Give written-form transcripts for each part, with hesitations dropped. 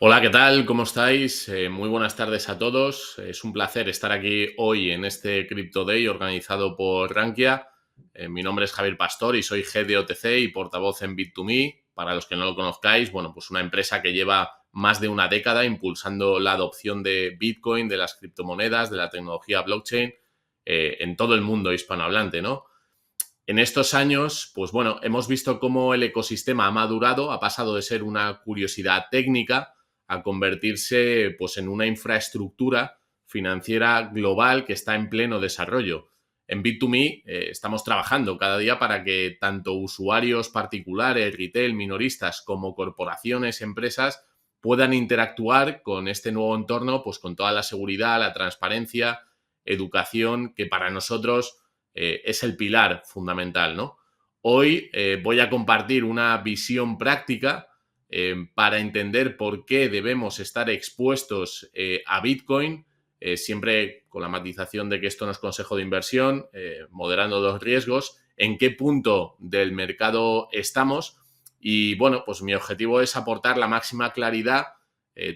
Hola, ¿qué tal? ¿Cómo estáis? Muy buenas tardes a todos. Es un placer estar aquí hoy en este Crypto Day organizado por Rankia. Mi nombre es Javier Pastor y soy Head de OTC y portavoz en Bit2Me. Para los que no lo conozcáis, bueno, pues una empresa que lleva más de una década impulsando la adopción de Bitcoin, de las criptomonedas, de la tecnología blockchain en todo el mundo hispanohablante, ¿no? En estos años, pues bueno, hemos visto cómo el ecosistema ha madurado, ha pasado de ser una curiosidad técnica a convertirse pues, en una infraestructura financiera global que está en pleno desarrollo. En Bit2Me estamos trabajando cada día para que tanto usuarios particulares, retail, minoristas, como corporaciones, empresas puedan interactuar con este nuevo entorno pues, con toda la seguridad, la transparencia, educación, que para nosotros es el pilar fundamental, ¿no? Hoy voy a compartir una visión práctica para entender por qué debemos estar expuestos a Bitcoin, siempre con la matización de que esto no es consejo de inversión, moderando los riesgos, en qué punto del mercado estamos y, bueno, pues mi objetivo es aportar la máxima claridad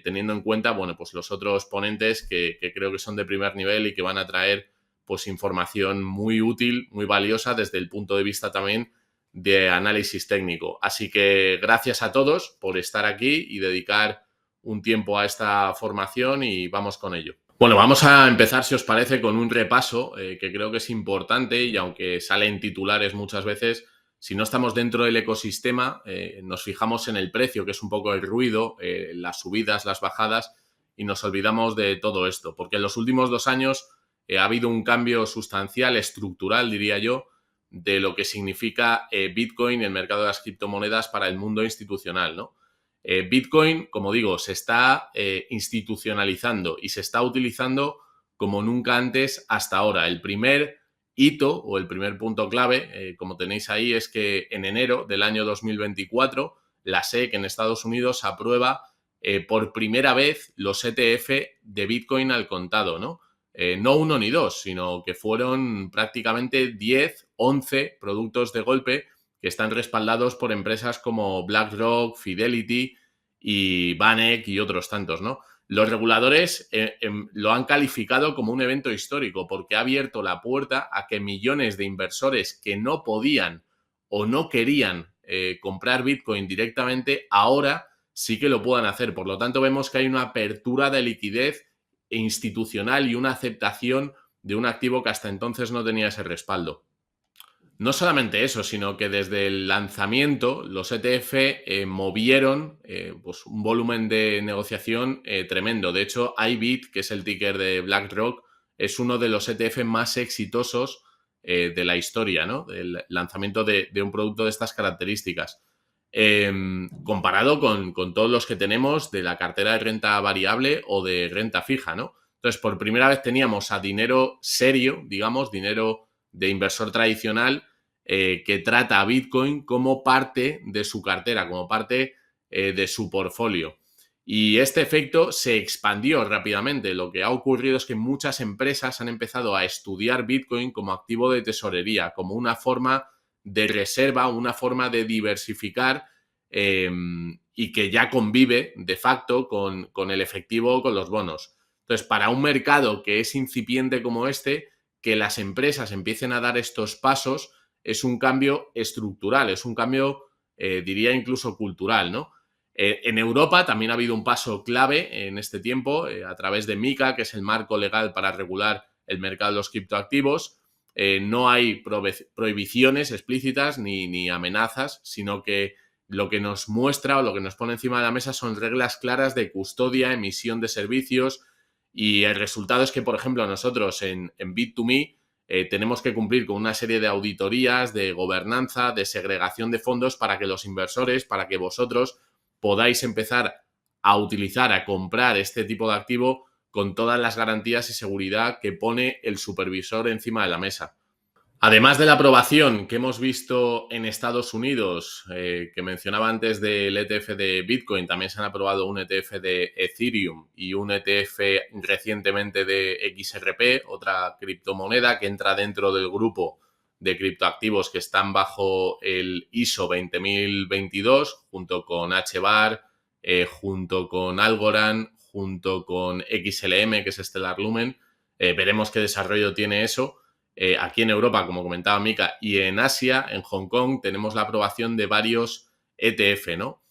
teniendo en cuenta, bueno, pues los otros ponentes que creo que son de primer nivel y que van a traer pues información muy útil, muy valiosa desde el punto de vista también de análisis técnico. Así que gracias a todos por estar aquí y dedicar un tiempo a esta formación y vamos con ello. Bueno, vamos a empezar, si os parece, con un repaso que creo que es importante y aunque sale en titulares muchas veces, si no estamos dentro del ecosistema, nos fijamos en el precio, que es un poco el ruido, las subidas, las bajadas, y nos olvidamos de todo esto, porque en los últimos 2 años ha habido un cambio sustancial, estructural, diría yo, de lo que significa Bitcoin y el mercado de las criptomonedas para el mundo institucional, ¿no? Bitcoin, como digo, se está institucionalizando y se está utilizando como nunca antes hasta ahora. El primer hito o el primer punto clave, como tenéis ahí, es que en enero del año 2024 la SEC en Estados Unidos aprueba por primera vez los ETF de Bitcoin al contado, ¿no? No uno ni dos, sino que fueron prácticamente 10, 11 productos de golpe que están respaldados por empresas como BlackRock, Fidelity y Vanek y otros tantos, ¿no? Los reguladores lo han calificado como un evento histórico porque ha abierto la puerta a que millones de inversores que no podían o no querían comprar Bitcoin directamente, ahora sí que lo puedan hacer. Por lo tanto, vemos que hay una apertura de liquidez institucional y una aceptación de un activo que hasta entonces no tenía ese respaldo. No solamente eso, sino que desde el lanzamiento los ETF movieron pues un volumen de negociación tremendo. De hecho, IBIT, que es el ticker de BlackRock, es uno de los ETF más exitosos de la historia, ¿no? Del lanzamiento de un producto de estas características. Comparado con todos los que tenemos de la cartera de renta variable o de renta fija, ¿no? Entonces, por primera vez teníamos a dinero serio, digamos, dinero de inversor tradicional que trata a Bitcoin como parte de su cartera, como parte de su portfolio. Y este efecto se expandió rápidamente. Lo que ha ocurrido es que muchas empresas han empezado a estudiar Bitcoin como activo de tesorería, como una forma de reserva, una forma de diversificar y que ya convive de facto con el efectivo o con los bonos. Entonces, para un mercado que es incipiente como este, que las empresas empiecen a dar estos pasos es un cambio estructural, es un cambio, diría incluso cultural, ¿no? En Europa también ha habido un paso clave en este tiempo a través de MiCA, que es el marco legal para regular el mercado de los criptoactivos. No hay prohibiciones explícitas ni amenazas, sino que lo que nos muestra o lo que nos pone encima de la mesa son reglas claras de custodia, emisión de servicios, y el resultado es que, por ejemplo, nosotros en Bit2Me tenemos que cumplir con una serie de auditorías, de gobernanza, de segregación de fondos para que los inversores, para que vosotros podáis empezar a utilizar, a comprar este tipo de activo con todas las garantías y seguridad que pone el supervisor encima de la mesa. Además de la aprobación que hemos visto en Estados Unidos, que mencionaba antes del ETF de Bitcoin, también se han aprobado un ETF de Ethereum y un ETF recientemente de XRP, otra criptomoneda que entra dentro del grupo de criptoactivos que están bajo el ISO 20022, junto con HBAR, junto con Algorand, junto con XLM, que es Stellar Lumen. Veremos qué desarrollo tiene eso. Aquí en Europa, como comentaba Mika, y en Asia, en Hong Kong, tenemos la aprobación de varios ETF, ¿no?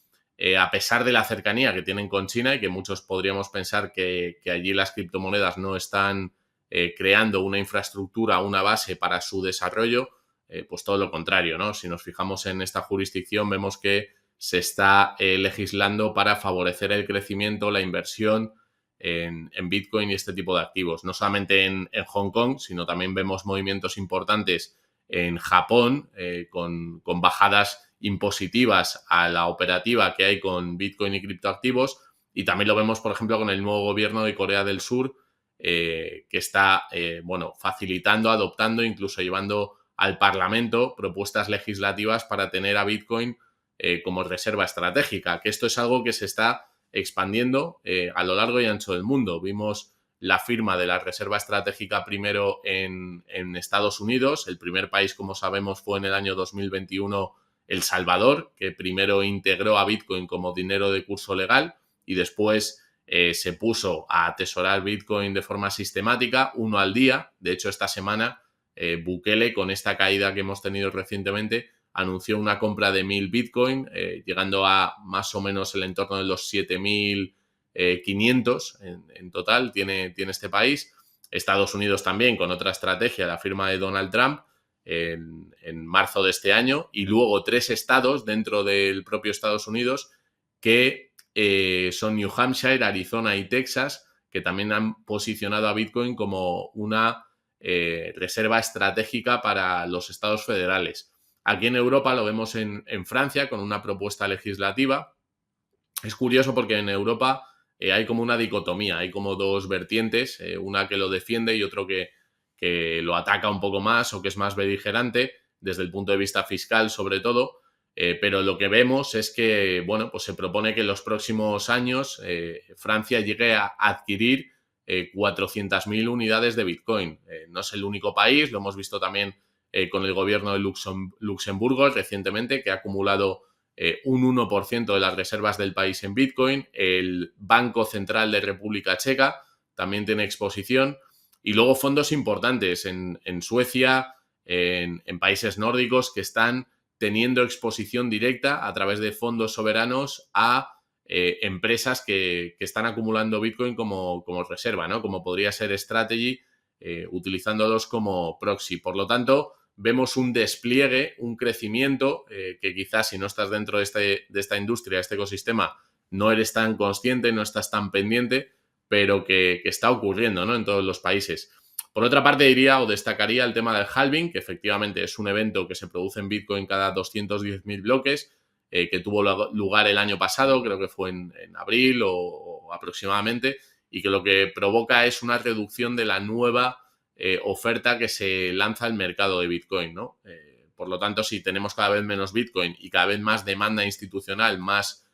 A pesar de la cercanía que tienen con China y que muchos podríamos pensar que allí las criptomonedas no están creando una infraestructura, una base para su desarrollo, pues todo lo contrario, ¿no? Si nos fijamos en esta jurisdicción, vemos que se está legislando para favorecer el crecimiento, la inversión en Bitcoin y este tipo de activos. No solamente en Hong Kong, sino también vemos movimientos importantes en Japón con bajadas impositivas a la operativa que hay con Bitcoin y criptoactivos. Y también lo vemos, por ejemplo, con el nuevo gobierno de Corea del Sur, que está facilitando, adoptando, incluso llevando al Parlamento propuestas legislativas para tener a Bitcoin como reserva estratégica, que esto es algo que se está expandiendo a lo largo y ancho del mundo. Vimos la firma de la reserva estratégica primero en Estados Unidos. El primer país, como sabemos, fue en el año 2021 El Salvador, que primero integró a Bitcoin como dinero de curso legal y después se puso a atesorar Bitcoin de forma sistemática, uno al día. De hecho, esta semana Bukele, con esta caída que hemos tenido recientemente, anunció una compra de 1.000 Bitcoin, llegando a más o menos el entorno de los 7.500 en total tiene este país. Estados Unidos también con otra estrategia, la firma de Donald Trump en marzo de este año, y luego 3 estados dentro del propio Estados Unidos que son New Hampshire, Arizona y Texas, que también han posicionado a Bitcoin como una reserva estratégica para los estados federales. Aquí en Europa lo vemos en Francia con una propuesta legislativa. Es curioso porque en Europa hay como una dicotomía, hay como dos vertientes, una que lo defiende y otro que lo ataca un poco más o que es más beligerante desde el punto de vista fiscal sobre todo. Pero lo que vemos es que, bueno, pues se propone que en los próximos años Francia llegue a adquirir 400.000 unidades de Bitcoin. No es el único país, lo hemos visto también con el gobierno de Luxemburgo recientemente, que ha acumulado un 1% de las reservas del país en Bitcoin. El Banco Central de República Checa también tiene exposición. Y luego fondos importantes en Suecia, en países nórdicos que están teniendo exposición directa a través de fondos soberanos a empresas que están acumulando Bitcoin como reserva, ¿no? Como podría ser Strategy, utilizándolos como proxy. Por lo tanto, vemos un despliegue, un crecimiento que quizás si no estás dentro de esta industria, de este ecosistema, no eres tan consciente, no estás tan pendiente, pero que está ocurriendo, ¿no? En todos los países. Por otra parte, diría o destacaría el tema del halving, que efectivamente es un evento que se produce en Bitcoin cada 210.000 bloques, que tuvo lugar el año pasado, creo que fue en abril o aproximadamente, y que lo que provoca es una reducción de la nueva oferta que se lanza al mercado de Bitcoin, ¿no? Por lo tanto, si tenemos cada vez menos Bitcoin y cada vez más demanda institucional, más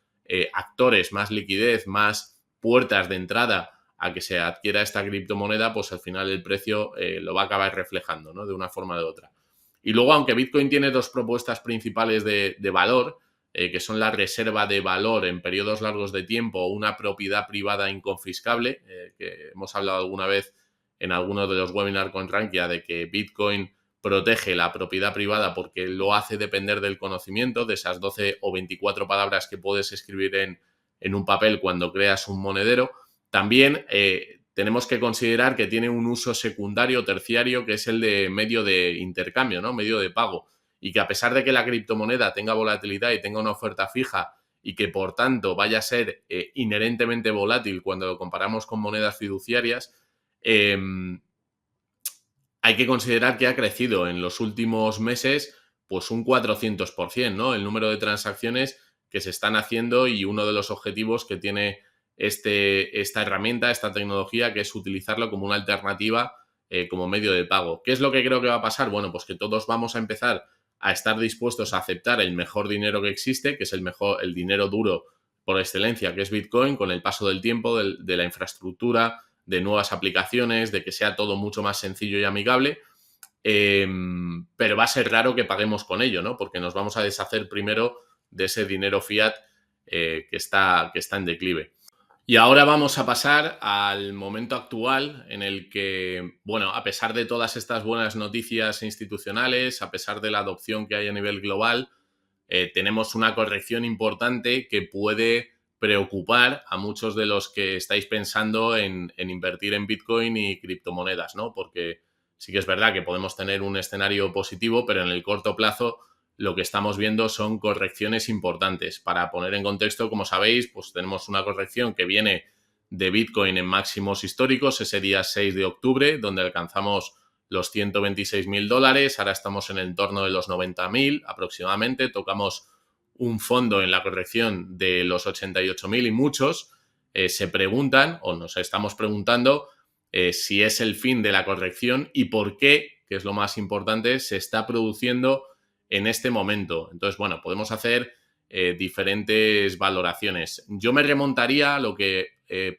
actores, más liquidez, más puertas de entrada a que se adquiera esta criptomoneda, pues al final el precio lo va a acabar reflejando, ¿no? De una forma o de otra. Y luego, aunque Bitcoin tiene dos propuestas principales de valor, que son la reserva de valor en periodos largos de tiempo o una propiedad privada inconfiscable, que hemos hablado alguna vez en algunos de los webinars con Rankia de que Bitcoin protege la propiedad privada porque lo hace depender del conocimiento, de esas 12 o 24 palabras que puedes escribir en un papel cuando creas un monedero. También tenemos que considerar que tiene un uso secundario, terciario, que es el de medio de intercambio, ¿no? Medio de pago. Y que a pesar de que la criptomoneda tenga volatilidad y tenga una oferta fija y que por tanto vaya a ser inherentemente volátil cuando lo comparamos con monedas fiduciarias, hay que considerar que ha crecido en los últimos meses pues un 400%, ¿no? El número de transacciones que se están haciendo y uno de los objetivos que tiene esta herramienta, esta tecnología, que es utilizarlo como una alternativa como medio de pago. ¿Qué es lo que creo que va a pasar? Bueno, pues que todos vamos a empezar a estar dispuestos a aceptar el mejor dinero que existe, que es el dinero duro por excelencia, que es Bitcoin, con el paso del tiempo, de la infraestructura, de nuevas aplicaciones, de que sea todo mucho más sencillo y amigable, pero va a ser raro que paguemos con ello, ¿no? Porque nos vamos a deshacer primero de ese dinero fiat que está en declive. Y ahora vamos a pasar al momento actual en el que, bueno, a pesar de todas estas buenas noticias institucionales, a pesar de la adopción que hay a nivel global, tenemos una corrección importante que puede preocupar a muchos de los que estáis pensando en invertir en Bitcoin y criptomonedas, ¿no? Porque sí que es verdad que podemos tener un escenario positivo, pero en el corto plazo lo que estamos viendo son correcciones importantes. Para poner en contexto, como sabéis, pues tenemos una corrección que viene de Bitcoin en máximos históricos ese día 6 de octubre, donde alcanzamos los $126.000, ahora estamos en el entorno de los 90.000 aproximadamente, tocamos un fondo en la corrección de los 88.000 y muchos se preguntan o nos estamos preguntando si es el fin de la corrección y por qué, que es lo más importante, se está produciendo en este momento. Entonces, bueno, podemos hacer diferentes valoraciones. Yo me remontaría a lo que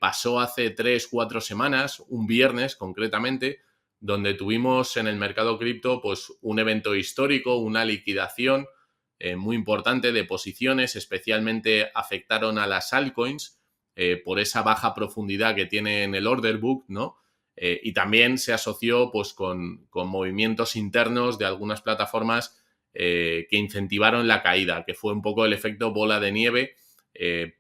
pasó hace 3-4 semanas, un viernes concretamente, donde tuvimos en el mercado cripto pues un evento histórico, una liquidación muy importante de posiciones, especialmente afectaron a las altcoins por esa baja profundidad que tiene en el order book, ¿no? Y también se asoció pues con movimientos internos de algunas plataformas que incentivaron la caída, que fue un poco el efecto bola de nieve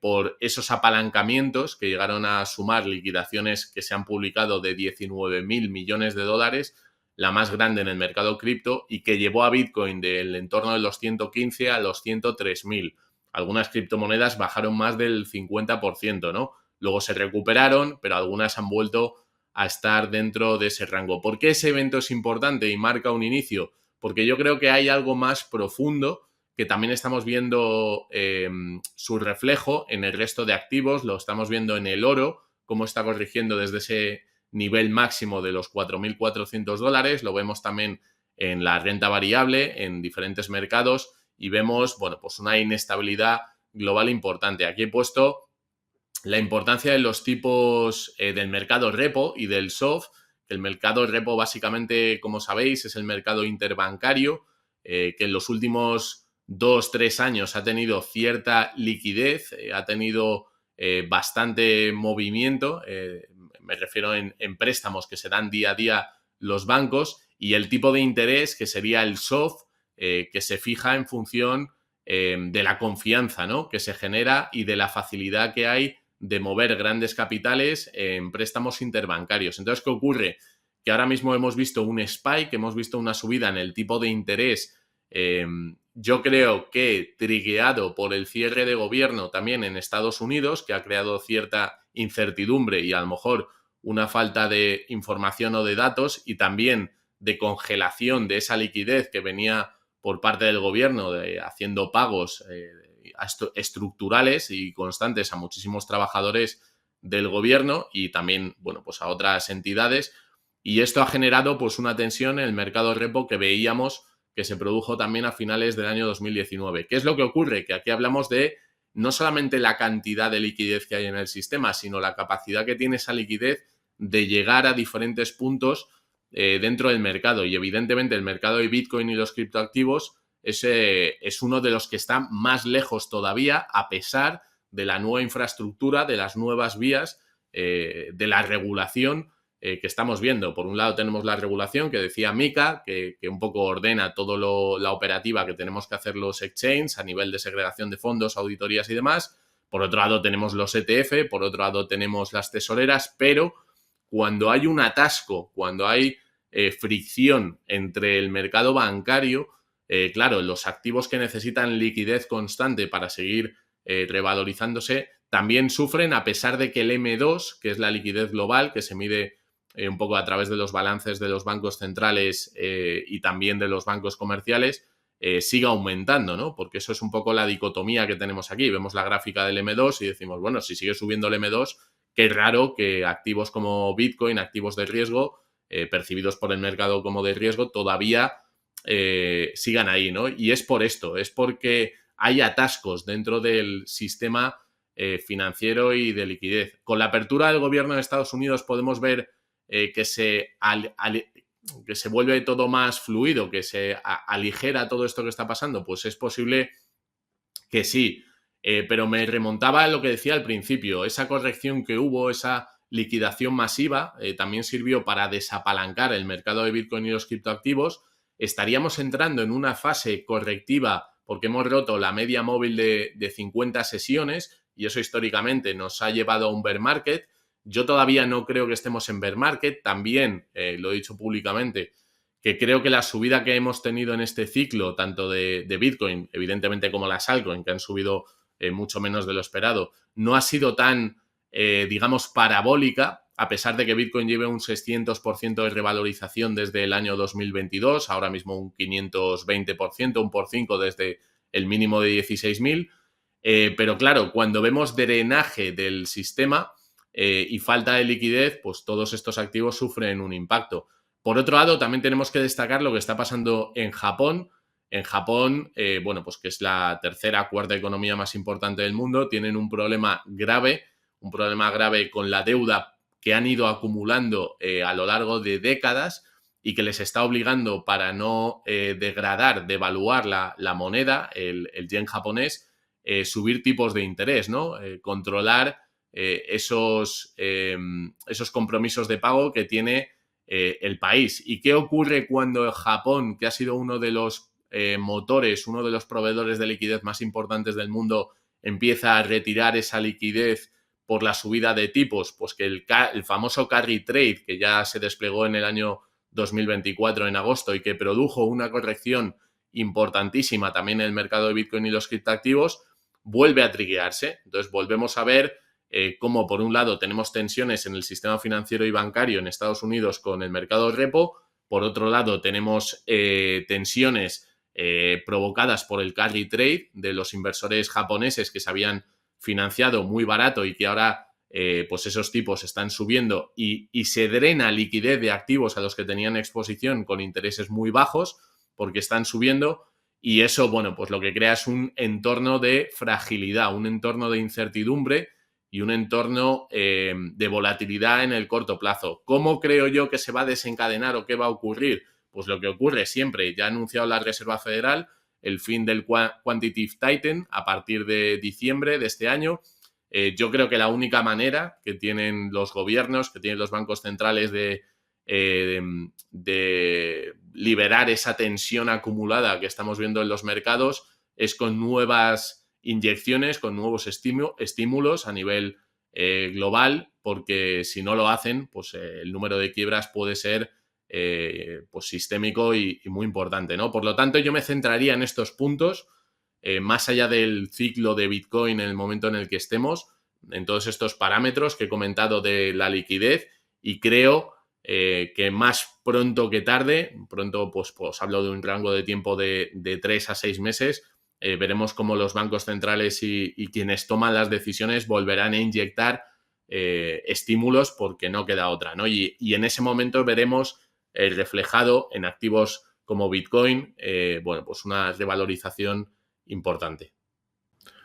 por esos apalancamientos que llegaron a sumar liquidaciones que se han publicado de 19.000 millones de dólares, la más grande en el mercado cripto, y que llevó a Bitcoin del entorno de los 115 a los 103.000. Algunas criptomonedas bajaron más del 50%, ¿no? Luego se recuperaron, pero algunas han vuelto a estar dentro de ese rango. ¿Por qué ese evento es importante y marca un inicio? Porque yo creo que hay algo más profundo que también estamos viendo su reflejo en el resto de activos, lo estamos viendo en el oro, cómo está corrigiendo desde ese nivel máximo de los $4.400, lo vemos también en la renta variable, en diferentes mercados, y vemos, bueno, pues una inestabilidad global importante. Aquí he puesto la importancia de los tipos del mercado repo y del soft. El mercado repo básicamente, como sabéis, es el mercado interbancario que en los últimos 2-3 años ha tenido cierta liquidez, ha tenido bastante movimiento, me refiero en préstamos que se dan día a día los bancos, y el tipo de interés que sería el soft, que se fija en función de la confianza, ¿no?, que se genera y de la facilidad que hay de mover grandes capitales en préstamos interbancarios. Entonces, ¿qué ocurre? Que ahora mismo hemos visto un spike, hemos visto una subida en el tipo de interés, yo creo que trigueado por el cierre de gobierno también en Estados Unidos, que ha creado cierta incertidumbre y a lo mejor una falta de información o de datos, y también de congelación de esa liquidez que venía por parte del gobierno haciendo pagos estructurales y constantes a muchísimos trabajadores del gobierno y también, bueno, pues a otras entidades. Y esto ha generado pues una tensión en el mercado repo que veíamos que se produjo también a finales del año 2019. ¿Qué es lo que ocurre? Que aquí hablamos de no solamente la cantidad de liquidez que hay en el sistema, sino la capacidad que tiene esa liquidez de llegar a diferentes puntos dentro del mercado. Y evidentemente el mercado de Bitcoin y los criptoactivos es uno de los que está más lejos todavía, a pesar de la nueva infraestructura, de las nuevas vías, de la regulación que estamos viendo. Por un lado tenemos la regulación que decía Mika, que un poco ordena toda la operativa que tenemos que hacer los exchanges a nivel de segregación de fondos, auditorías y demás. Por otro lado tenemos los ETF, por otro lado tenemos las tesoreras, pero cuando hay un atasco, cuando hay fricción entre el mercado bancario, claro, los activos que necesitan liquidez constante para seguir revalorizándose también sufren, a pesar de que el M2, que es la liquidez global, que se mide un poco a través de los balances de los bancos centrales y también de los bancos comerciales, siga aumentando, ¿no? Porque eso es un poco la dicotomía que tenemos aquí. Vemos la gráfica del M2 y decimos, bueno, si sigue subiendo el M2, qué raro que activos como Bitcoin, activos de riesgo, percibidos por el mercado como de riesgo, todavía sigan ahí, ¿no? Y es por esto, es porque hay atascos dentro del sistema financiero y de liquidez. Con la apertura del gobierno de Estados Unidos podemos ver que se vuelve todo más fluido, que se aligera todo esto que está pasando. Pues es posible que sí. Pero me remontaba a lo que decía al principio, esa corrección que hubo, esa liquidación masiva, también sirvió para desapalancar el mercado de Bitcoin y los criptoactivos. Estaríamos entrando en una fase correctiva porque hemos roto la media móvil de 50 sesiones y eso históricamente nos ha llevado a un bear market. Yo todavía no creo que estemos en bear market, también lo he dicho públicamente, que creo que la subida que hemos tenido en este ciclo, tanto de Bitcoin, evidentemente, como las altcoin, que han subido mucho menos de lo esperado, no ha sido tan, digamos, parabólica, a pesar de que Bitcoin lleve un 600% de revalorización desde el año 2022, ahora mismo un 520%, un por 5 desde el mínimo de 16.000. Pero claro, cuando vemos drenaje del sistema y falta de liquidez, pues todos estos activos sufren un impacto. Por otro lado, también tenemos que destacar lo que está pasando en Japón. En Japón, bueno, pues que es la tercera, cuarta economía más importante del mundo, tienen un problema grave con la deuda que han ido acumulando a lo largo de décadas y que les está obligando, para no degradar, devaluar la moneda, el yen japonés, subir tipos de interés, ¿no? Controlar esos compromisos de pago que tiene el país. ¿Y qué ocurre cuando Japón, que ha sido uno de los motores, uno de los proveedores de liquidez más importantes del mundo, empieza a retirar esa liquidez por la subida de tipos? Pues que el famoso carry trade, que ya se desplegó en el año 2024 en agosto y que produjo una corrección importantísima también en el mercado de Bitcoin y los criptoactivos, vuelve a triguearse. Entonces volvemos a ver cómo, por un lado, tenemos tensiones en el sistema financiero y bancario en Estados Unidos con el mercado repo, por otro lado tenemos tensiones provocadas por el carry trade de los inversores japoneses que se habían financiado muy barato y que ahora pues esos tipos están subiendo y se drena liquidez de activos a los que tenían exposición con intereses muy bajos porque están subiendo, y eso, bueno, pues lo que crea es un entorno de fragilidad, un entorno de incertidumbre y un entorno de volatilidad en el corto plazo. ¿Cómo creo yo que se va a desencadenar o qué va a ocurrir? Pues lo que ocurre siempre, ya ha anunciado la Reserva Federal el fin del quantitative tightening a partir de diciembre de este año. Yo creo que la única manera que tienen los gobiernos, que tienen los bancos centrales de liberar esa tensión acumulada que estamos viendo en los mercados es con nuevas inyecciones, con nuevos estímulos a nivel global, porque si no lo hacen, pues el número de quiebras puede ser pues sistémico y muy importante, ¿no? Por lo tanto, yo me centraría en estos puntos, más allá del ciclo de Bitcoin en el momento en el que estemos, en todos estos parámetros que he comentado de la liquidez, y creo que más pronto que tarde, pronto pues hablo de un rango de tiempo de 3 a 6 meses, veremos cómo los bancos centrales y quienes toman las decisiones volverán a inyectar estímulos porque no queda otra, ¿no? Y en ese momento veremos reflejado en activos como Bitcoin, bueno, pues una revalorización importante.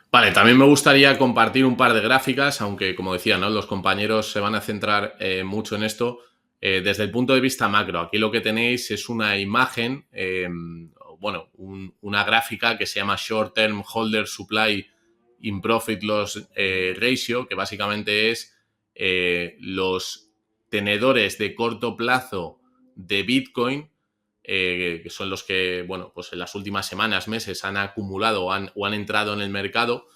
Vale, también me gustaría compartir un par de gráficas, aunque como decía, ¿no? Los compañeros se van a centrar mucho en esto desde el punto de vista macro. Aquí lo que tenéis es una imagen, bueno, una gráfica que se llama Short Term Holder Supply in Profit Loss Ratio, que básicamente es los tenedores de corto plazo de Bitcoin, que son los que, bueno, pues en las últimas semanas, meses han acumulado o han entrado en el mercado,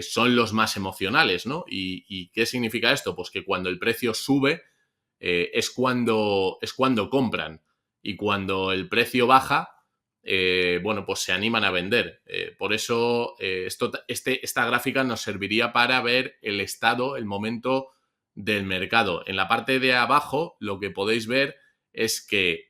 son los más emocionales, ¿no? ¿Y qué significa esto? Pues que cuando el precio sube es cuando compran, y cuando el precio baja, bueno, pues se animan a vender. Por eso esta gráfica nos serviría para ver el estado, el momento del mercado. En la parte de abajo lo que podéis ver es que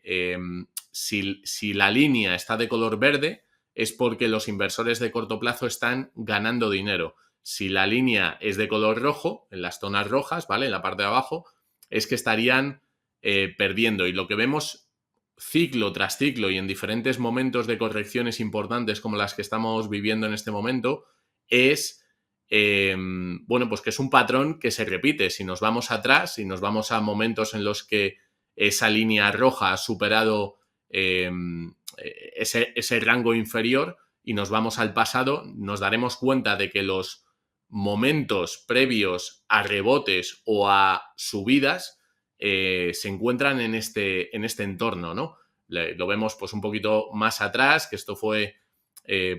si la línea está de color verde es porque los inversores de corto plazo están ganando dinero. Si la línea es de color rojo, en las zonas rojas, ¿vale? En la parte de abajo, es que estarían perdiendo. Y lo que vemos ciclo tras ciclo y en diferentes momentos de correcciones importantes como las que estamos viviendo en este momento es, bueno, pues que es un patrón que se repite. Si nos vamos atrás, si nos vamos a momentos en los que esa línea roja ha superado ese rango inferior y nos vamos al pasado, nos daremos cuenta de que los momentos previos a rebotes o a subidas se encuentran en este entorno, ¿no? Lo vemos pues un poquito más atrás, que esto fue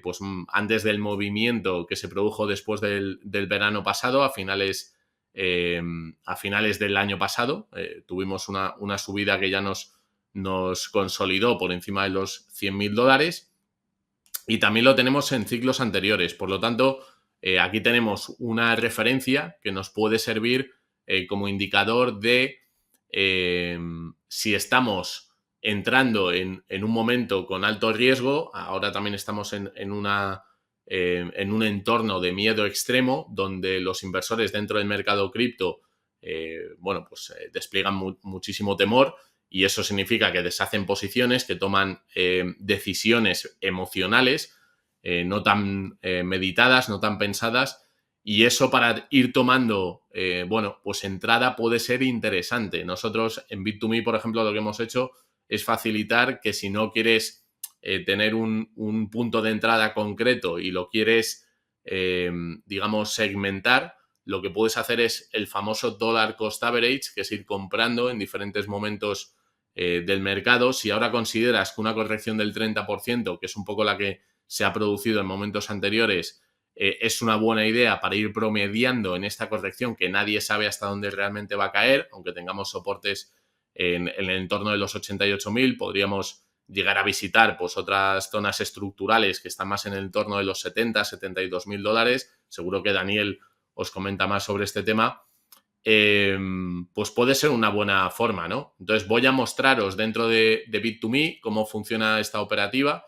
pues antes del movimiento que se produjo después del verano pasado, a finales del año pasado. Tuvimos una subida que ya nos consolidó por encima de los $100.000 y también lo tenemos en ciclos anteriores. Por lo tanto, aquí tenemos una referencia que nos puede servir como indicador de si estamos entrando en un momento con alto riesgo. Ahora también estamos en un entorno de miedo extremo donde los inversores dentro del mercado cripto despliegan muchísimo temor, y eso significa que deshacen posiciones, que toman decisiones emocionales no tan meditadas, no tan pensadas, y eso para ir tomando pues entrada puede ser interesante. Nosotros en Bit2Me, por ejemplo, lo que hemos hecho es facilitar que si no quieres tener un punto de entrada concreto y lo quieres, digamos, segmentar, lo que puedes hacer es el famoso dollar cost average, que es ir comprando en diferentes momentos del mercado. Si ahora consideras que una corrección del 30%, que es un poco la que se ha producido en momentos anteriores, es una buena idea para ir promediando en esta corrección, que nadie sabe hasta dónde realmente va a caer, aunque tengamos soportes en el entorno de los 88.000, podríamos llegar a visitar pues otras zonas estructurales que están más en el entorno de los 70, $72.000. Seguro que Daniel os comenta más sobre este tema. Pues puede ser una buena forma, ¿no? Entonces voy a mostraros dentro de Bit2Me cómo funciona esta operativa,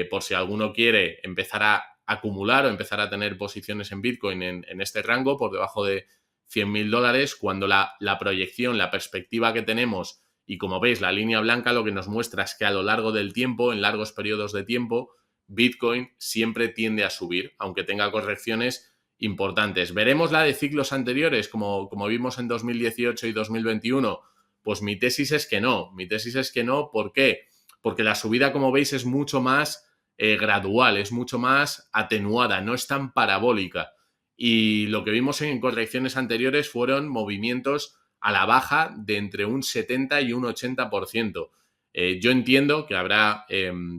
por si alguno quiere empezar a acumular o empezar a tener posiciones en Bitcoin en este rango por debajo de $100.000, cuando la proyección, la perspectiva que tenemos, y como veis la línea blanca lo que nos muestra es que a lo largo del tiempo, en largos periodos de tiempo, Bitcoin siempre tiende a subir, aunque tenga correcciones importantes. ¿Veremos la de ciclos anteriores como vimos en 2018 y 2021? Pues mi tesis es que no. Mi tesis es que no. ¿Por qué? Porque la subida, como veis, es mucho más gradual, es mucho más atenuada, no es tan parabólica. Y lo que vimos en correcciones anteriores fueron movimientos a la baja de entre un 70 y un 80%. Yo entiendo que habrá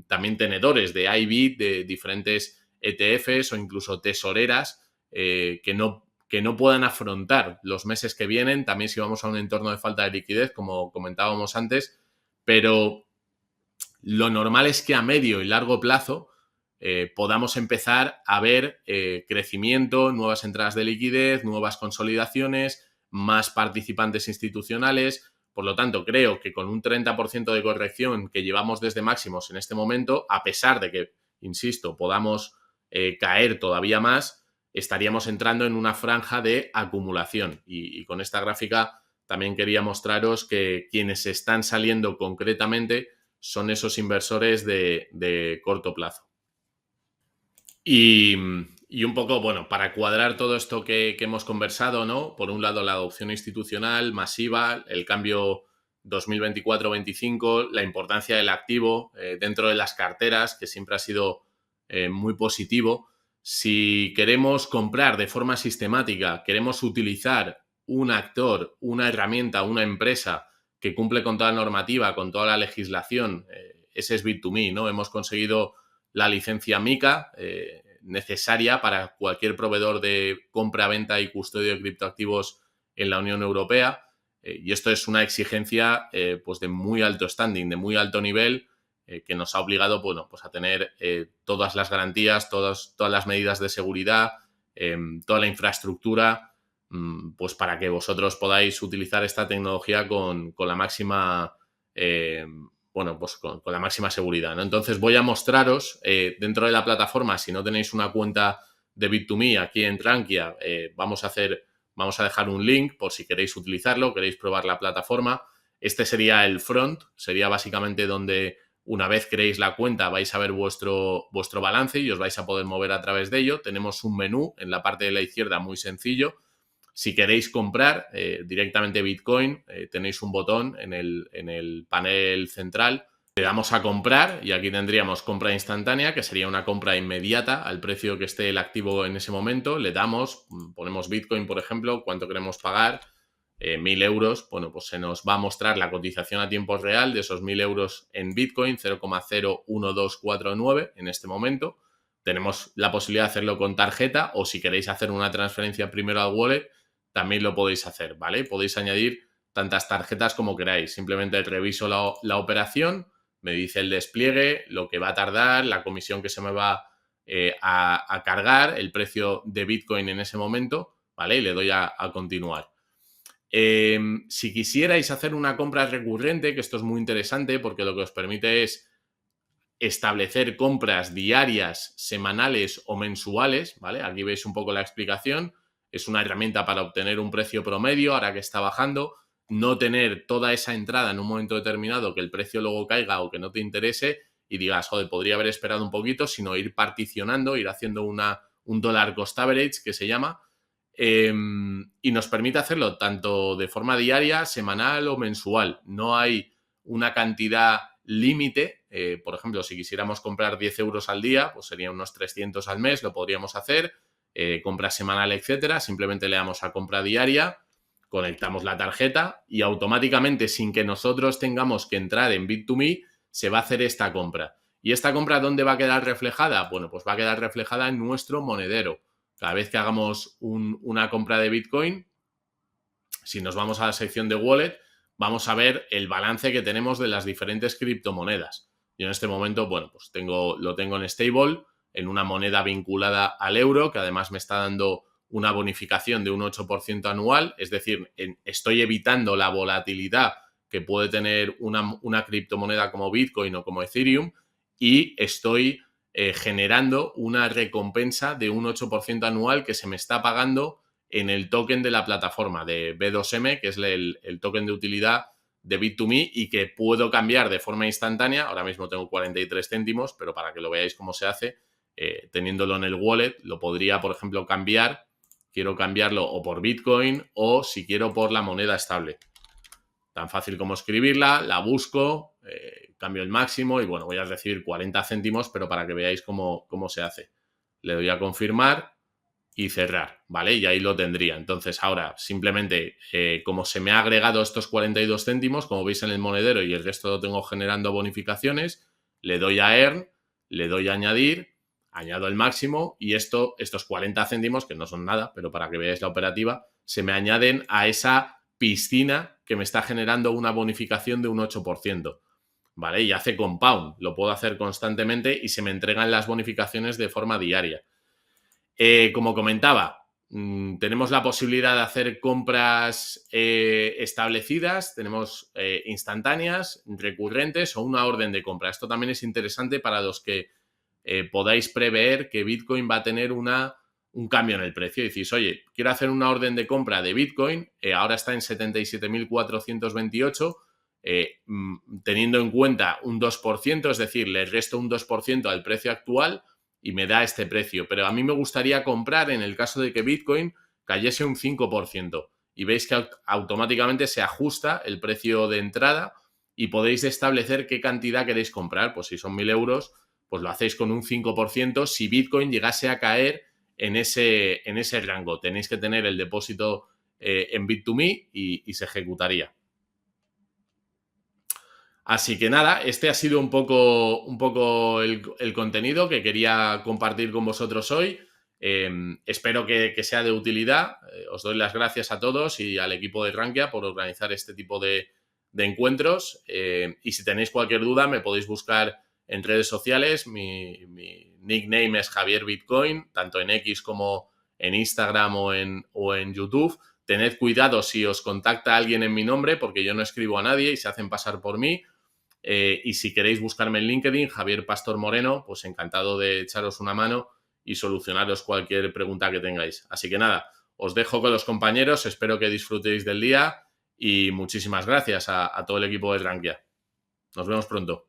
también tenedores de IB, de diferentes ETFs o incluso tesoreras que no puedan afrontar los meses que vienen, también si vamos a un entorno de falta de liquidez, como comentábamos antes, pero lo normal es que a medio y largo plazo podamos empezar a ver crecimiento, nuevas entradas de liquidez, nuevas consolidaciones, más participantes institucionales. Por lo tanto, creo que con un 30% de corrección que llevamos desde máximos en este momento, a pesar de que, insisto, podamos caer todavía más, estaríamos entrando en una franja de acumulación. Y con esta gráfica también quería mostraros que quienes están saliendo concretamente son esos inversores de corto plazo. Y un poco, bueno, para cuadrar todo esto que hemos conversado, ¿no? Por un lado, la adopción institucional masiva, el cambio 2024-25, la importancia del activo dentro de las carteras, que siempre ha sido muy positivo. Si queremos comprar de forma sistemática, queremos utilizar un actor, una herramienta, una empresa que cumple con toda la normativa, con toda la legislación, ese es Bit2Me, ¿no? Hemos conseguido la licencia MiCA necesaria para cualquier proveedor de compra, venta y custodio de criptoactivos en la Unión Europea. Y esto es una exigencia pues de muy alto standing, de muy alto nivel, que nos ha obligado pues a tener todas las garantías, todas las medidas de seguridad, toda la infraestructura, pues para que vosotros podáis utilizar esta tecnología con la máxima pues con la máxima seguridad, ¿no? Entonces voy a mostraros dentro de la plataforma, si no tenéis una cuenta de Bit2Me aquí en Rankia, vamos a dejar un link por si queréis utilizarlo, queréis probar la plataforma. Este sería el front, sería básicamente donde una vez creéis la cuenta vais a ver vuestro balance y os vais a poder mover a través de ello. Tenemos un menú en la parte de la izquierda muy sencillo. Si queréis comprar directamente Bitcoin, tenéis un botón en el panel central Le damos a comprar y aquí tendríamos compra instantánea, que sería una compra inmediata al precio que esté el activo en ese momento. Le damos, ponemos Bitcoin, por ejemplo, cuánto queremos pagar, 1.000 euros. Bueno, pues se nos va a mostrar la cotización a tiempo real de esos 1.000 euros en Bitcoin, 0,01249 en este momento. Tenemos la posibilidad de hacerlo con tarjeta o si queréis hacer una transferencia primero al wallet, también lo podéis hacer, ¿vale? Podéis añadir tantas tarjetas como queráis. Simplemente reviso la operación, me dice el despliegue, lo que va a tardar, la comisión que se me va a cargar, el precio de Bitcoin en ese momento, ¿vale? Y le doy a continuar. Si quisierais hacer una compra recurrente, que esto es muy interesante porque lo que os permite es establecer compras diarias, semanales o mensuales, ¿vale? Aquí veis un poco la explicación. Es una herramienta para obtener un precio promedio, ahora que está bajando, no tener toda esa entrada en un momento determinado, que el precio luego caiga o que no te interese y digas, joder, podría haber esperado un poquito, sino ir particionando, ir haciendo un dollar cost average, que se llama, y nos permite hacerlo tanto de forma diaria, semanal o mensual. No hay una cantidad límite. Por ejemplo, si quisiéramos comprar 10 euros al día, pues serían unos 300 al mes, lo podríamos hacer. Compra semanal, etcétera. Simplemente le damos a compra diaria, conectamos la tarjeta y automáticamente, sin que nosotros tengamos que entrar en Bit2Me, se va a hacer esta compra. ¿Y esta compra dónde va a quedar reflejada? Bueno, pues va a quedar reflejada en nuestro monedero. Cada vez que hagamos una compra de Bitcoin, si nos vamos a la sección de Wallet, vamos a ver el balance que tenemos de las diferentes criptomonedas. Yo en este momento, bueno, pues lo tengo en stable, en una moneda vinculada al euro, que además me está dando una bonificación de un 8% anual, es decir, estoy evitando la volatilidad que puede tener una criptomoneda como Bitcoin o como Ethereum y estoy generando una recompensa de un 8% anual que se me está pagando en el token de la plataforma de B2M, que es el token de utilidad de Bit2Me y que puedo cambiar de forma instantánea. Ahora mismo tengo 43 céntimos, pero para que lo veáis cómo se hace, teniéndolo en el wallet, lo podría, por ejemplo, cambiar. Quiero cambiarlo o por Bitcoin o si quiero por la moneda estable. Tan fácil como escribirla, la busco, cambio el máximo y bueno, voy a recibir 40 céntimos, pero para que veáis cómo se hace. Le doy a confirmar y cerrar, ¿vale? Y ahí lo tendría. Entonces ahora simplemente, como se me ha agregado estos 42 céntimos, como veis en el monedero y el resto lo tengo generando bonificaciones, le doy a Earn, le doy a añadir, añado el máximo y estos 40 céntimos, que no son nada, pero para que veáis la operativa, se me añaden a esa piscina que me está generando una bonificación de un 8%. ¿Vale? Y hace compound, lo puedo hacer constantemente y se me entregan las bonificaciones de forma diaria. Como comentaba, tenemos la posibilidad de hacer compras establecidas, tenemos instantáneas, recurrentes o una orden de compra. Esto también es interesante para los que podáis prever que Bitcoin va a tener un cambio en el precio. Y decís, oye, quiero hacer una orden de compra de Bitcoin, ahora está en 77.428, teniendo en cuenta un 2%, es decir, le resto un 2% al precio actual y me da este precio. Pero a mí me gustaría comprar en el caso de que Bitcoin cayese un 5%. Y veis que automáticamente se ajusta el precio de entrada y podéis establecer qué cantidad queréis comprar. Pues si son 1.000 euros, pues lo hacéis con un 5% si Bitcoin llegase a caer en ese rango. Tenéis que tener el depósito en Bit2Me y se ejecutaría. Así que nada, este ha sido un poco el contenido que quería compartir con vosotros hoy. Espero que sea de utilidad. Os doy las gracias a todos y al equipo de Rankia por organizar este tipo de encuentros. Y si tenéis cualquier duda, me podéis buscar en redes sociales. Mi nickname es Javier Bitcoin, tanto en X como en Instagram o en YouTube. Tened cuidado si os contacta alguien en mi nombre, porque yo no escribo a nadie y se hacen pasar por mí. Y si queréis buscarme en LinkedIn, Javier Pastor Moreno, pues encantado de echaros una mano y solucionaros cualquier pregunta que tengáis. Así que nada, os dejo con los compañeros, espero que disfrutéis del día y muchísimas gracias a todo el equipo de Rankia. Nos vemos pronto.